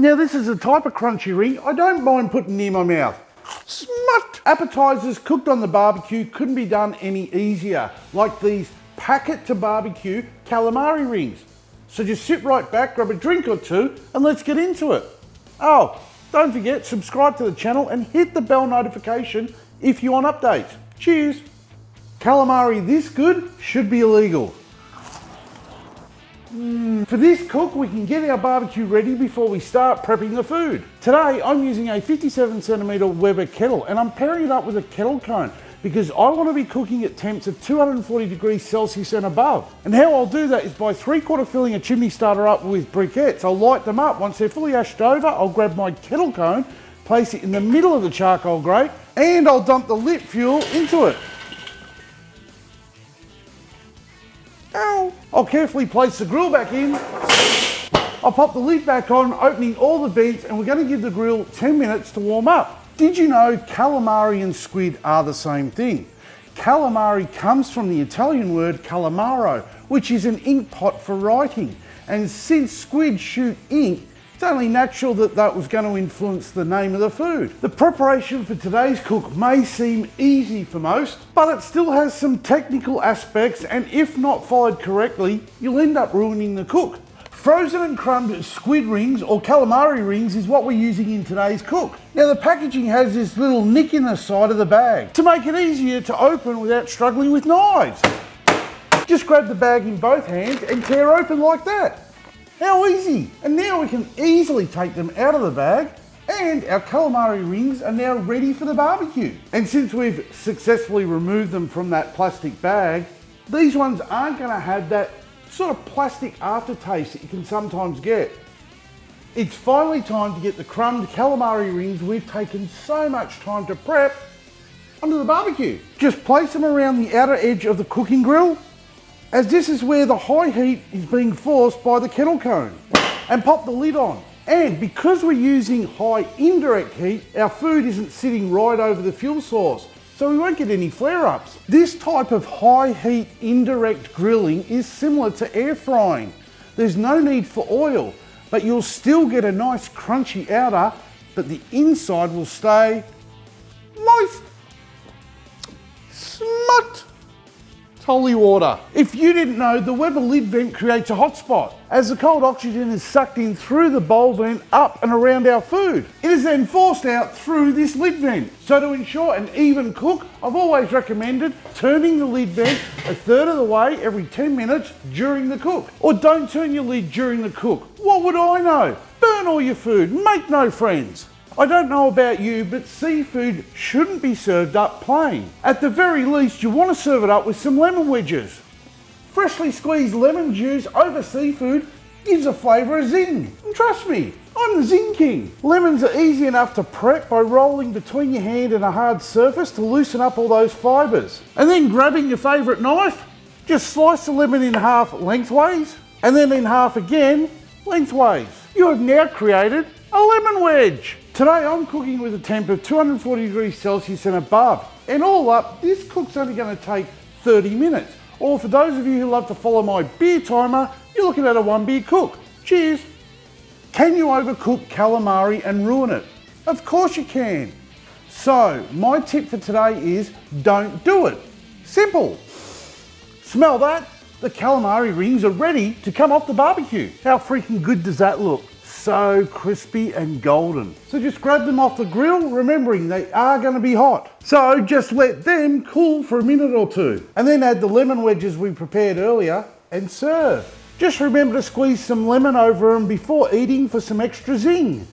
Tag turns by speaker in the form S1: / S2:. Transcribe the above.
S1: Now this is a type of crunchy ring I don't mind putting near my mouth. Smut! Appetizers cooked on the barbecue couldn't be done any easier, like these packet to barbecue calamari rings. So just sit right back, grab a drink or two, and let's get into it. Oh, don't forget, subscribe to the channel and hit the bell notification if you want updates. Cheers! Calamari this good should be illegal. For this cook, we can get our barbecue ready before we start prepping the food. Today, I'm using a 57cm Weber Kettle and I'm pairing it up with a kettle cone because I want to be cooking at temps of 240 degrees Celsius and above. And how I'll do that is by 3/4 filling a chimney starter up with briquettes. I'll light them up. Once they're fully ashed over, I'll grab my kettle cone, place it in the middle of the charcoal grate, and I'll dump the lit fuel into it. Ow. I'll carefully place the grill back in. I'll pop the lid back on, opening all the vents, and we're going to give the grill 10 minutes to warm up. Did you know calamari and squid are the same thing? Calamari comes from the Italian word Calamaro, which is an ink pot for writing. And since squid shoot ink, it's only natural that that was going to influence the name of the food. The preparation for today's cook may seem easy for most, but it still has some technical aspects, and if not followed correctly, you'll end up ruining the cook. Frozen and crumbed squid rings or calamari rings is what we're using in today's cook. Now the packaging has this little nick in the side of the bag to make it easier to open without struggling with knives. Just grab the bag in both hands and tear open like that. How easy! And now we can easily take them out of the bag, and our calamari rings are now ready for the barbecue. And since we've successfully removed them from that plastic bag, these ones aren't going to have that sort of plastic aftertaste that you can sometimes get. It's finally time to get the crumbed calamari rings we've taken so much time to prep onto the barbecue. Just place them around the outer edge of the cooking grill, as this is where the high heat is being forced by the kettle cone, and pop the lid on. And because we're using high indirect heat, our food isn't sitting right over the fuel source, so we won't get any flare-ups. This type of high heat indirect grilling is similar to air frying. There's no need for oil, but you'll still get a nice crunchy outer, but the inside will stay moist. Smut! Holy water. If you didn't know, the Weber lid vent creates a hot spot as the cold oxygen is sucked in through the bowl vent up and around our food. It is then forced out through this lid vent. So to ensure an even cook, I've always recommended turning the lid vent 1/3 of the way every 10 minutes during the cook. Or don't turn your lid during the cook. What would I know? Burn all your food, make no friends. I don't know about you, but seafood shouldn't be served up plain. At the very least, you want to serve it up with some lemon wedges. Freshly squeezed lemon juice over seafood gives a flavour of zing. And trust me, I'm the zing king. Lemons are easy enough to prep by rolling between your hand and a hard surface to loosen up all those fibres. And then grabbing your favourite knife, just slice the lemon in half lengthways, and then in half again lengthways. You have now created a lemon wedge. Today I'm cooking with a temp of 240 degrees Celsius and above. And all up, this cook's only going to take 30 minutes. Or for those of you who love to follow my beer timer, you're looking at a 1 beer cook. Cheers! Can you overcook calamari and ruin it? Of course you can. So my tip for today is don't do it. Simple. Smell that? The calamari rings are ready to come off the barbecue. How freaking good does that look? So crispy and golden. So just grab them off the grill, remembering they are going to be hot. So just let them cool for a minute or two. And then add the lemon wedges we prepared earlier and serve. Just remember to squeeze some lemon over them before eating for some extra zing.